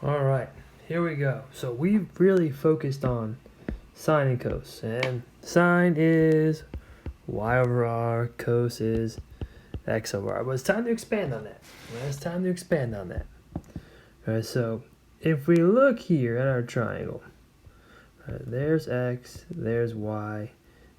All right, here we go. So we've really focused on sine and cos, and sine is y over r, cos is x over r. But it's time to expand on that. All right, so if we look here at our triangle, there's x, there's y,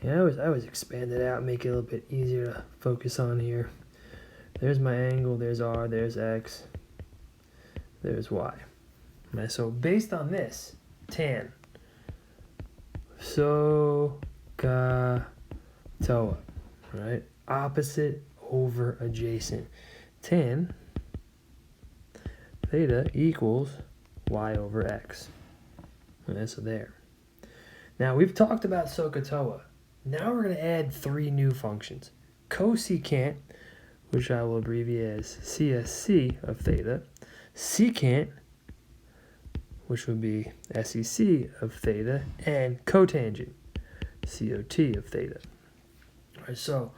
and I always expand it out, make it a little bit easier to focus on here. There's my angle, there's r, there's x, there's y. Right, so based on this, tan, SOHCAHTOA, right? Opposite over adjacent. Tan theta equals y over x. Right, so there. Now we've talked about SOHCAHTOA. Now we're going to add three new functions. Cosecant, which I will abbreviate as CSC of theta. Secant, which would be SEC of theta, and cotangent, COT of theta. All right, so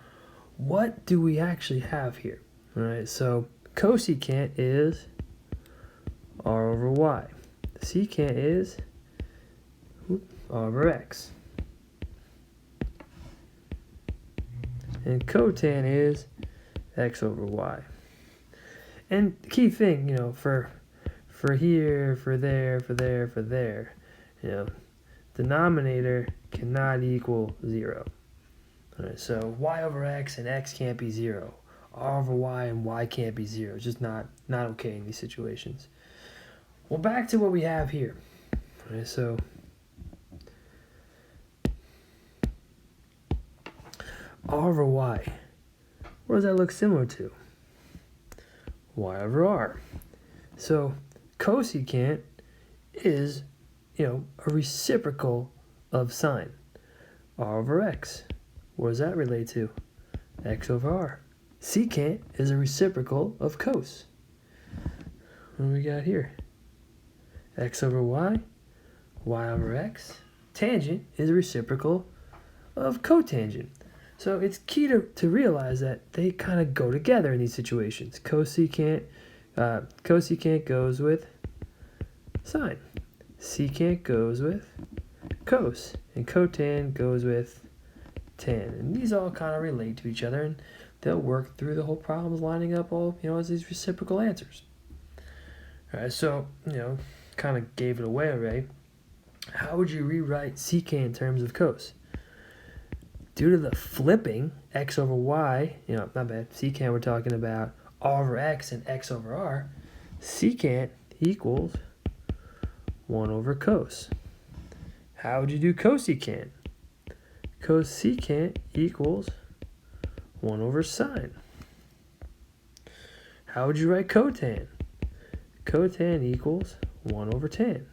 what do we actually have here? All right, so cosecant is r over y. Secant is r over x. And cotan is x over y. And the key thing, for here, for there, denominator cannot equal 0. All right, so y over x and x can't be 0. R over y and y can't be 0. It's just not okay in these situations. Well, back to what we have here. All right, so r over y, what does that look similar to? Y over r. So cosecant is, a reciprocal of sine. R over x. What does that relate to? X over r. Secant is a reciprocal of cos. What do we got here? X over y, y over x. Tangent is a reciprocal of cotangent. So it's key to realize that they kind of go together in these situations. Cosecant goes with sine. Secant goes with cos. And cotan goes with tan. And these all kind of relate to each other, and they'll work through the whole problems lining up all, as these reciprocal answers. All right, so, kind of gave it away already. How would you rewrite secant in terms of cos? Due to the flipping, x over y, not bad, secant we're talking about r over x and x over r, secant equals 1 over cos. How would you do cosecant? Cosecant equals 1 over sine. How would you write cotan? Cotan equals 1 over tan.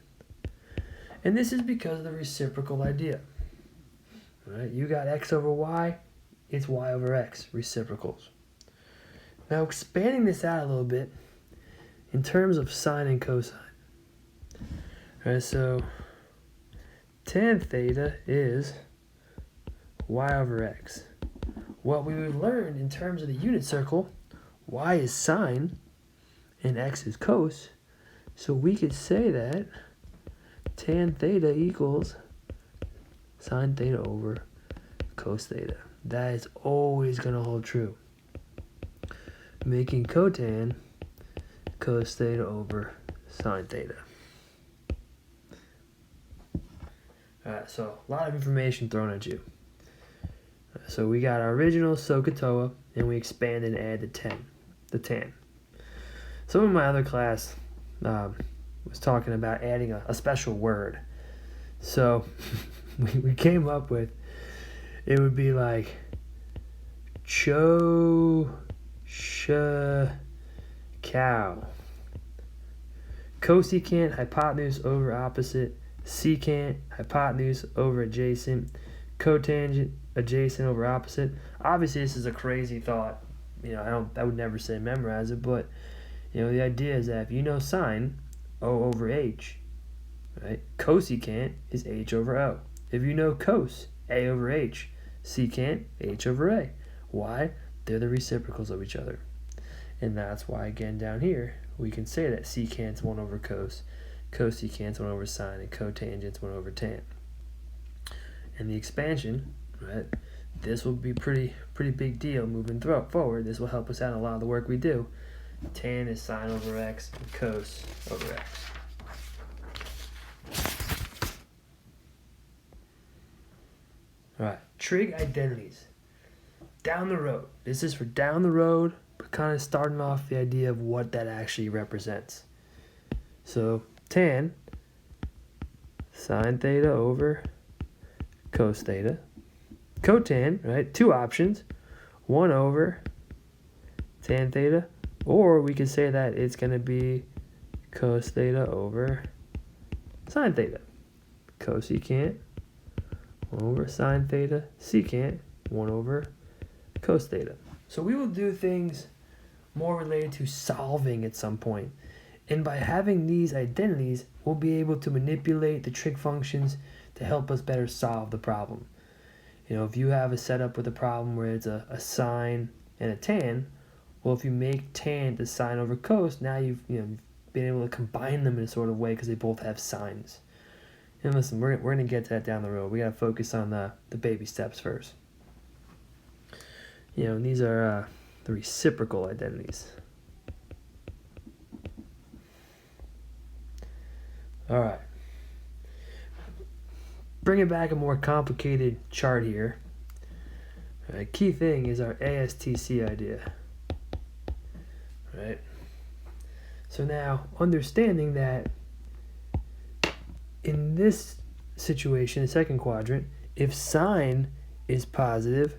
And this is because of the reciprocal idea. Right? You got x over y, it's y over x, reciprocals. Now expanding this out a little bit in terms of sine and cosine. Right, so tan theta is y over x. Well, we learned in terms of the unit circle, y is sine and x is cos. So we could say that tan theta equals sine theta over cos theta. That is always going to hold true. Making cotan cos theta over sine theta. Alright, so a lot of information thrown at you. So we got our original SOHCAHTOA, and we expanded and added the tan. Some of my other class was talking about adding a special word. So we came up with, it would be like cow. Cosecant, hypotenuse over opposite. Secant, hypotenuse over adjacent. Cotangent, adjacent over opposite. Obviously, this is a crazy thought. I would never say memorize it, but the idea is that if you know sine, O over H, right? Cosecant is H over O. If you know cos, A over H. Secant, H over A. Why? They're the reciprocals of each other. And that's why, again, down here, we can say that secant's 1 over cos, cosecant's 1 over sine, and cotangent's 1 over tan. And the expansion, right, this will be pretty big deal moving forward. This will help us out in a lot of the work we do. Tan is sine over x, and cos over x. All right, trig identities. Down the road. This is for down the road, but kind of starting off the idea of what that actually represents. So tan, sine theta over cos theta. Cotan, right? 2 options. 1 over tan theta. Or we could say that it's going to be cos theta over sine theta. Cosecant, 1 over sine theta. Secant, 1 over cos theta. So we will do things more related to solving at some point. And by having these identities, we'll be able to manipulate the trig functions to help us better solve the problem. You know, if you have a setup with a problem where it's a sine and a tan, well, if you make tan to sine over cos, now you've been able to combine them in a sort of way because they both have sines. And listen, we're going to get to that down the road. We got to focus on the baby steps first. You know, and these are the reciprocal identities. All right. Bringing back a more complicated chart here. All right, key thing is our ASTC idea. Right? So now, understanding that in this situation, the second quadrant, if sine is positive,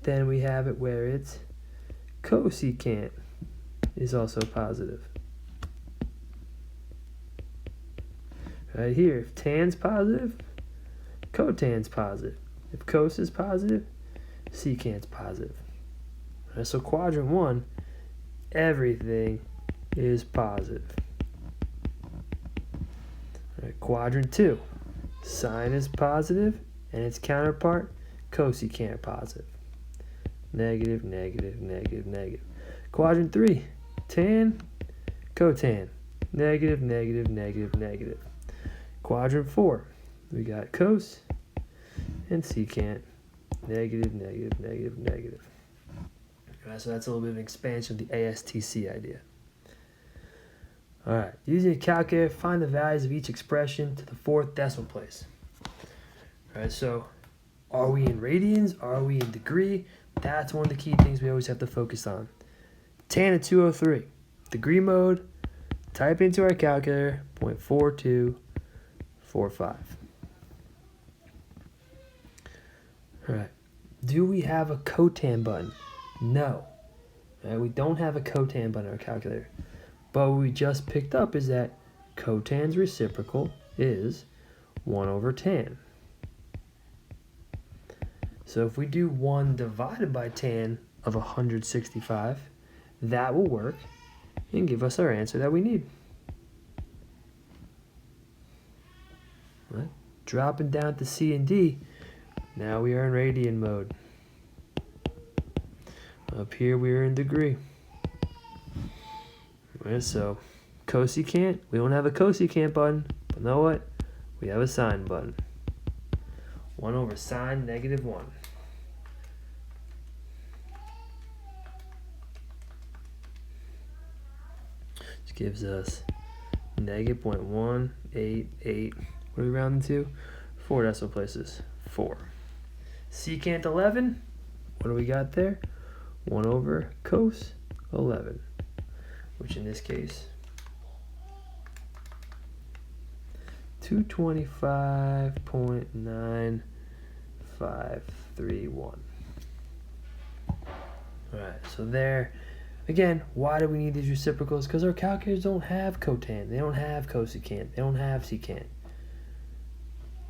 then we have it where it's cosecant is also positive. Right here, if tan's positive, cotan's positive. If cos is positive, secant's positive. Right, so quadrant 1, everything is positive. Right, quadrant 2, sine is positive, and its counterpart, cosecant, positive. Negative, negative, negative, negative. Quadrant 3, tan, cotan. Negative, negative, negative, negative. Quadrant 4, we got cos and secant. Negative, negative, negative, negative. All right, so that's a little bit of an expansion of the ASTC idea. All right, using a calculator, find the values of each expression to the 4th decimal place. All right, so are we in radians? Are we in degree? That's one of the key things we always have to focus on. Tan of 203. Degree mode, type into our calculator, 0.4245. All right. Do we have a cotan button? No. All right, we don't have a cotan button on our calculator. But what we just picked up is that cotan's reciprocal is 1 over tan. So if we do 1 divided by tan of 165, that will work and give us our answer that we need. Right. Dropping down to C and D, now we are in radian mode. Up here we are in degree. Right, so cosecant, we don't have a cosecant button, but you know what? We have a sine button. 1 over sine negative 1. Which gives us negative 0.188. What are we rounding to? 4 decimal places. 4. Secant 11. What do we got there? 1 over cos 11. Which in this case, 225.9531. Alright, so there, again, why do we need these reciprocals? Because our calculators don't have cotan, they don't have cosecant, they don't have secant.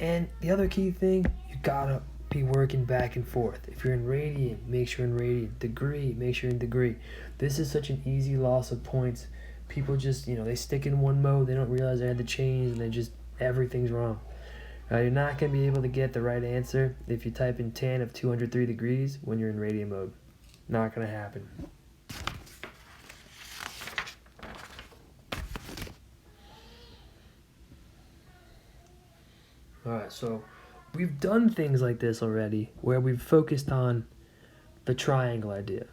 And the other key thing, you gotta be working back and forth. If you're in radian, make sure in radian. Degree, make sure in degree. This is such an easy loss of points. People just, they stick in one mode, they don't realize they had to change, and then just everything's wrong. You're not going to be able to get the right answer if you type in tan of 203 degrees when you're in radian mode. Not going to happen. Alright, so we've done things like this already where we've focused on the triangle idea.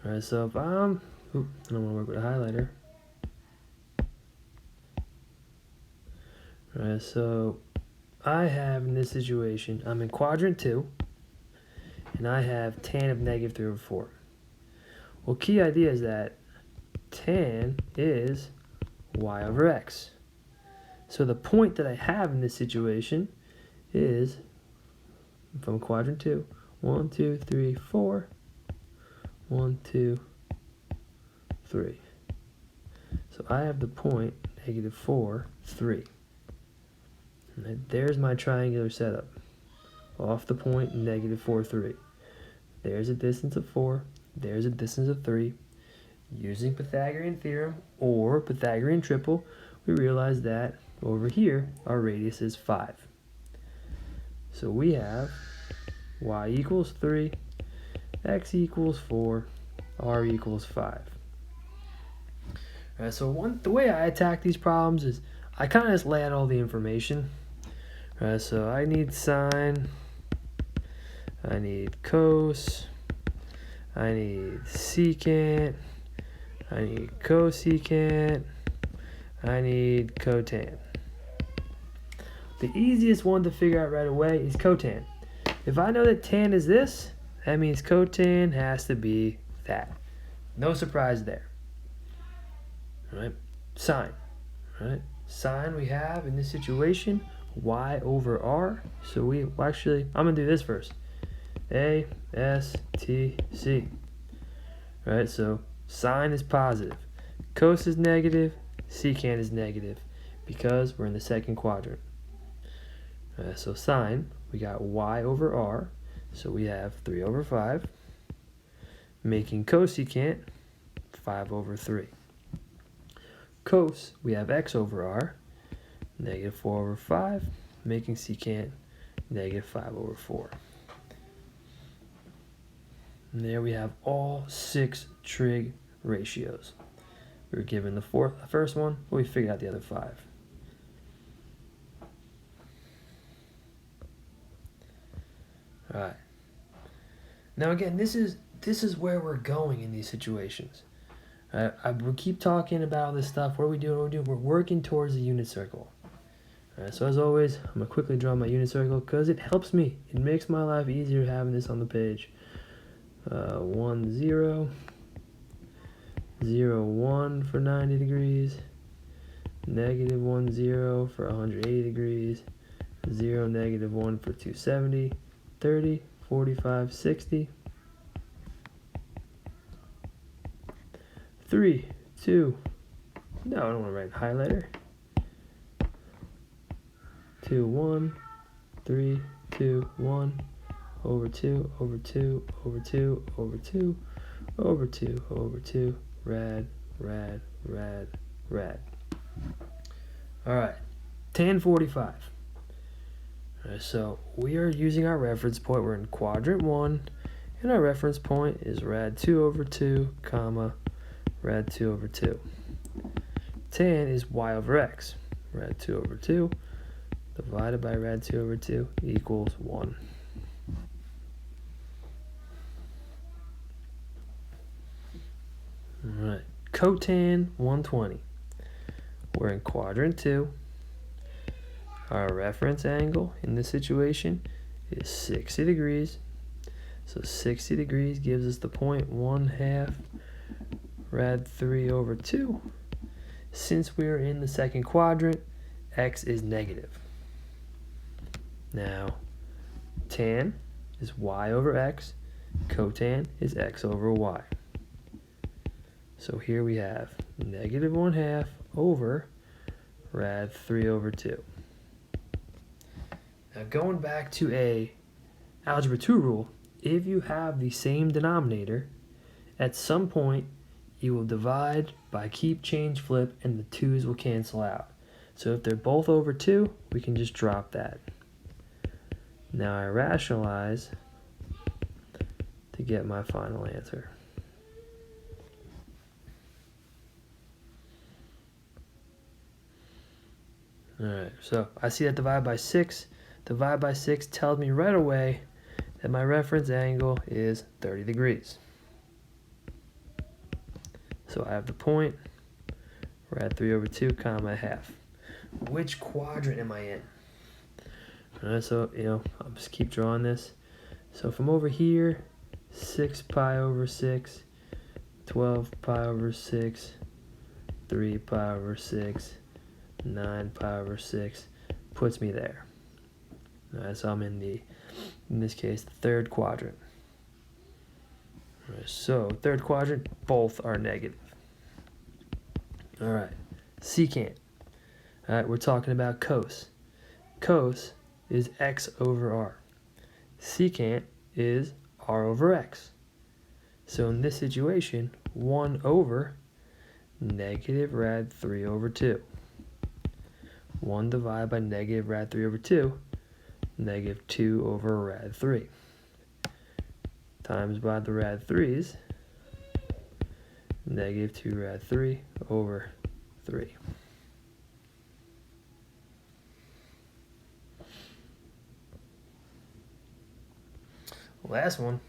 Alright, so if I don't want to work with a highlighter. Alright, so I have in this situation, I'm in quadrant 2, and I have tan of negative 3 over 4. Well, key idea is that tan is y over x. So the point that I have in this situation is, if I'm quadrant 2, 1, 2, 3, 4, 1, 2, 3. So I have the point negative 4, 3. And there's my triangular setup. Off the point, negative 4, 3. There's a distance of 4. There's a distance of 3. Using Pythagorean theorem or Pythagorean triple, we realize that over here, our radius is 5. So we have y equals 3, x equals 4, r equals 5. Alright, so the way I attack these problems is I kind of just lay out all the information. Alright, so I need sine, I need cos, I need secant, I need cosecant, I need cotan. The easiest one to figure out right away is cotan. If I know that tan is this, that means cotan has to be that. No surprise there. All right, sine. All right, sine we have in this situation y over r. So I'm gonna do this first. A S T C. All right, so sine is positive, cos is negative, secant is negative, because we're in the second quadrant. So sine, we got y over r, so we have 3 over 5, making cosecant 5 over 3. Cos, we have x over r, negative 4 over 5, making secant negative 5 over 4. And there we have all 6 trig ratios. We were given the first one, but we figured out the other 5. All right. Now again, this is where we're going in these situations. We keep talking about this stuff. What are we doing? We're working towards the unit circle. All right. So as always, I'm gonna quickly draw my unit circle because it helps me. It makes my life easier having this on the page. 1, 0, 0, 1 for 90 degrees, negative 1, 0 for 180 degrees, 0, negative 1 for 270, 30, 45, 60, 3, 2, no, I don't want to write highlighter, 2, 1, 3, 2, 1, over 2, over 2, over 2, over 2, over 2, over 2, rad, rad, rad, rad. All right, tan 45. All right, so we are using our reference point. We're in quadrant 1, and our reference point is rad 2 over 2, comma, rad 2 over 2. Tan is y over x. Rad 2 over 2 divided by rad 2 over 2 equals 1. Alright, cotan 120. We're in quadrant 2. Our reference angle in this situation is 60 degrees. So 60 degrees gives us the point 1/2 rad 3 over 2. Since we're in the second quadrant, x is negative. Now, tan is y over x. Cotan is x over y. So here we have negative 1/2 over rad 3 over 2. Now going back to a algebra 2 rule, if you have the same denominator, at some point you will divide by keep, change, flip, and the 2's will cancel out. So if they're both over 2, we can just drop that. Now I rationalize to get my final answer. Alright, so I see that divided by 6. Divide by 6 tells me right away that my reference angle is 30 degrees. So I have the point. We're at 3 over 2, comma, half. Which quadrant am I in? Alright, so, I'll just keep drawing this. So from over here, 6 pi over 6, 12 pi over 6, 3 pi over 6, 9 pi over 6 puts me there. Alright, so I'm in this case, the third quadrant. Alright, so third quadrant, both are negative. Alright, secant. Alright, we're talking about cos. Cos is x over r. Secant is r over x. So in this situation, 1 over negative rad 3 over 2. 1 divided by negative rad 3 over 2, negative 2 over rad 3. Times by the rad 3's, negative 2 rad 3 over 3. Last one.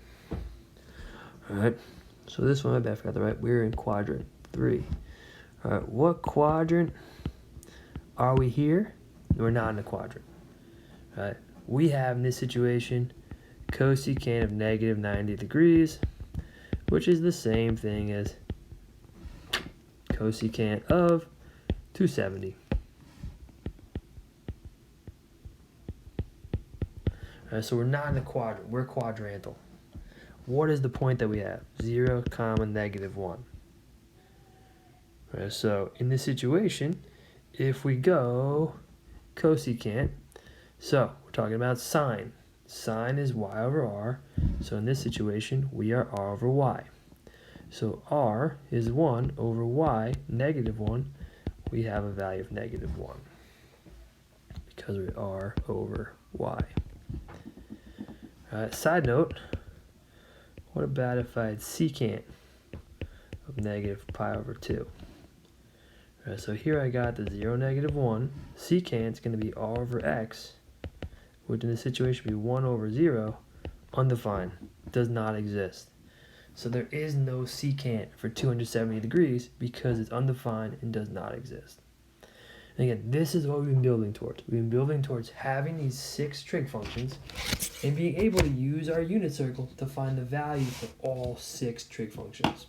Alright, so this one, I forgot the right. We're in quadrant 3. Alright, what quadrant are we here? We're not in a quadrant. Alright, we have in this situation cosecant of negative 90 degrees, which is the same thing as cosecant of 270. Alright, so we're not in the quadrant, we're quadrantal. What is the point that we have? 0, comma, negative 1. Alright, so in this situation, if we go cosecant, so we're talking about sine. Sine is y over r, so in this situation, we are r over y. So r is 1 over y, negative 1. We have a value of negative 1 because we are over y. Side note, what about if I had secant of negative pi over 2? So here I got the 0, negative 1. Secant is going to be r over x, which in this situation would be 1 over 0, undefined, does not exist. So there is no secant for 270 degrees because it's undefined and does not exist. And again, this is what we've been building towards. We've been building towards having these 6 trig functions and being able to use our unit circle to find the value for all 6 trig functions.